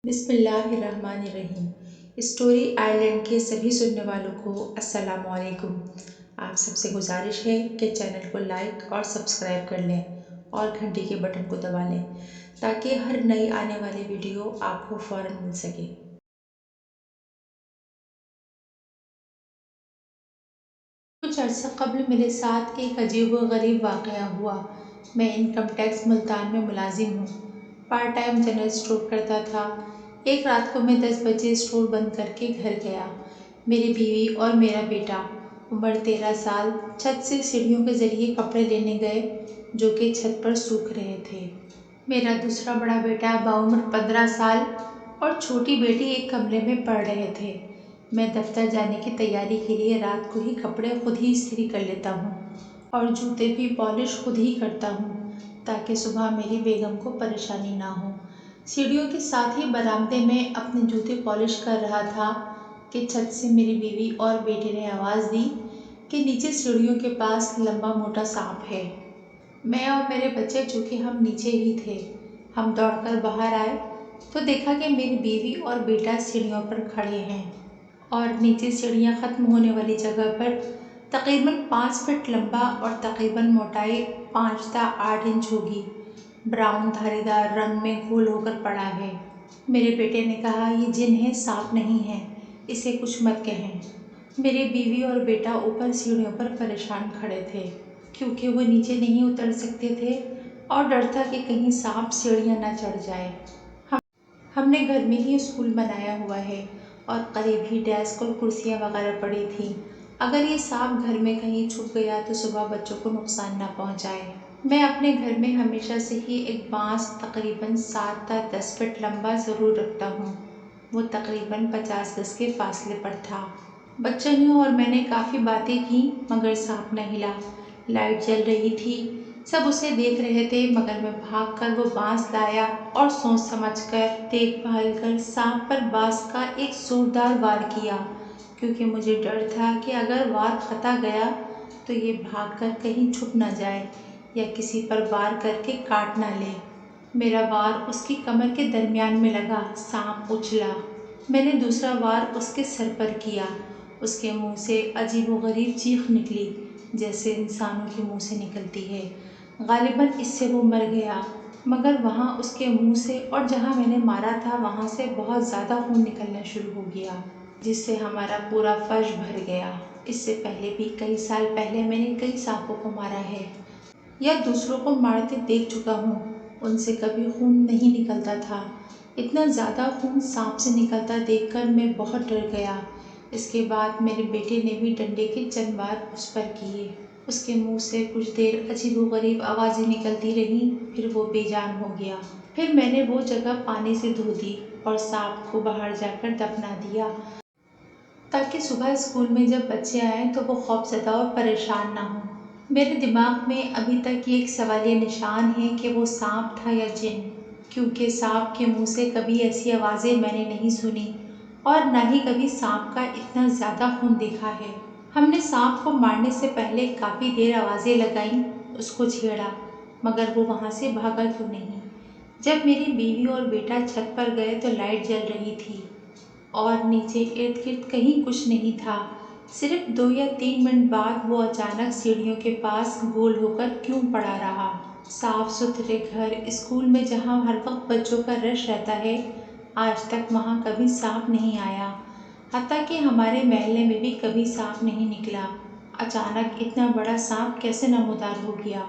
بسم اللہ الرحمن الرحیم۔ اسٹوری آئرلینڈ کے سبھی سننے والوں کو السلام علیکم۔ آپ سب سے گزارش ہے کہ چینل کو لائک اور سبسکرائب کر لیں اور گھنٹی کے بٹن کو دبا لیں تاکہ ہر نئی آنے والی ویڈیو آپ کو فوراً مل سکے۔ کچھ عرصہ قبل میرے ساتھ ایک عجیب و غریب واقعہ ہوا۔ میں انکم ٹیکس ملتان میں ملازم ہوں، پارٹ ٹائم جنرل اسٹور کرتا تھا۔ ایک رات کو میں 10 بجے اسٹور بند کر کے گھر گیا۔ میری بیوی اور میرا بیٹا عمر 13 سال چھت سے سیڑھیوں کے ذریعے کپڑے لینے گئے جو کہ چھت پر سوکھ رہے تھے۔ میرا دوسرا بڑا بیٹا بعمر 15 سال اور چھوٹی بیٹی ایک کمرے میں پڑھ رہے تھے۔ میں دفتر جانے کی تیاری کے لیے رات کو ہی کپڑے خود ہی استری کر لیتا ہوں اور جوتے بھی پالش خود ہی کرتا ہوں تاکہ صبح میری بیگم کو پریشانی نہ ہو۔ سیڑھیوں کے ساتھ ہی برآمدے میں اپنے جوتے پالش کر رہا تھا کہ چھت سے میری بیوی اور بیٹے نے آواز دی کہ نیچے سیڑھیوں کے پاس لمبا موٹا سانپ ہے۔ میں اور میرے بچے چونکہ ہم نیچے ہی تھے، ہم دوڑ کر باہر آئے تو دیکھا کہ میری بیوی اور بیٹا سیڑھیوں پر کھڑے ہیں اور نیچے سیڑھیاں ختم ہونے والی جگہ پر تقریباً 5 فٹ لمبا اور تقریباً موٹائی 5 تا 8 انچ ہوگی، براؤن دھاری دار رنگ میں گول ہو کر پڑا ہے۔ میرے بیٹے نے کہا، یہ جن ہے، سانپ نہیں ہے، اسے کچھ مت کہیں۔ میری بیوی اور بیٹا اوپر سیڑھیوں پر پریشان کھڑے تھے کیونکہ وہ نیچے نہیں اتر سکتے تھے اور ڈر تھا کہ کہیں سانپ سیڑھیاں نہ چڑھ جائے۔ ہم نے گھر میں ہی اسکول بنایا ہوا ہے اور قریب ہی ڈیسک اور کرسیاں وغیرہ پڑی تھیں۔ اگر یہ سانپ گھر میں کہیں چھپ گیا تو صبح بچوں کو نقصان نہ پہنچائے۔ میں اپنے گھر میں ہمیشہ سے ہی ایک بانس تقریباً 7 تا 10 فٹ لمبا ضرور رکھتا ہوں۔ وہ تقریباً 50 گز کے فاصلے پر تھا۔ بچوں نے اور میں نے کافی باتیں کی مگر سانپ نہ ہلا۔ لائٹ جل رہی تھی، سب اسے دیکھ رہے تھے مگر میں بھاگ کر وہ بانس لایا اور سوچ سمجھ کر دیکھ بھال کر سانپ پر بانس کا ایک زوردار وار کیا کیونکہ مجھے ڈر تھا کہ اگر وار خطا گیا تو یہ بھاگ کر کہیں چھپ نہ جائے یا کسی پر وار کر کے کاٹ نہ لے۔ میرا وار اس کی کمر کے درمیان میں لگا، سانپ اچھلا۔ میں نے دوسرا وار اس کے سر پر کیا، اس کے منہ سے عجیب و غریب چیخ نکلی جیسے انسانوں کے منہ سے نکلتی ہے۔ غالباً اس سے وہ مر گیا مگر وہاں اس کے منہ سے اور جہاں میں نے مارا تھا وہاں سے بہت زیادہ خون نکلنا شروع ہو گیا جس سے ہمارا پورا فرش بھر گیا۔ اس سے پہلے بھی کئی سال پہلے میں نے کئی سانپوں کو مارا ہے یا دوسروں کو مارتے دیکھ چکا ہوں، ان سے کبھی خون نہیں نکلتا تھا۔ اتنا زیادہ خون سانپ سے نکلتا دیکھ کر میں بہت ڈر گیا۔ اس کے بعد میرے بیٹے نے بھی ڈنڈے کے چند وار اس پر کیے۔ اس کے منہ سے کچھ دیر عجیب و غریب آوازیں نکلتی رہیں پھر وہ بے جان ہو گیا۔ پھر میں نے وہ جگہ پانی سے دھو دی اور سانپ کو باہر جا کر دفنا دیا تاکہ صبح اسکول میں جب بچے آئیں تو وہ خوفزدہ اور پریشان نہ ہوں۔ میرے دماغ میں ابھی تک یہ ایک سوالیہ نشان ہے کہ وہ سانپ تھا یا جن، کیونکہ سانپ کے منہ سے کبھی ایسی آوازیں میں نے نہیں سنی اور نہ ہی کبھی سانپ کا اتنا زیادہ خون دیکھا ہے۔ ہم نے سانپ کو مارنے سے پہلے کافی دیر آوازیں لگائیں، اس کو چھیڑا مگر وہ وہاں سے بھاگا کیوں نہیں۔ جب میری بیوی اور بیٹا چھت پر گئے تو لائٹ جل رہی تھی اور نیچے ارد گرد کہیں کچھ نہیں تھا۔ صرف 2 یا 3 منٹ بعد وہ اچانک سیڑھیوں کے پاس گول ہو کر کیوں پڑا رہا۔ صاف ستھرے گھر، اسکول میں جہاں ہر وقت بچوں کا رش رہتا ہے، آج تک وہاں کبھی سانپ نہیں آیا، حتیٰ کہ ہمارے محلے میں بھی کبھی سانپ نہیں نکلا۔ اچانک اتنا بڑا سانپ کیسے نمودار ہو گیا؟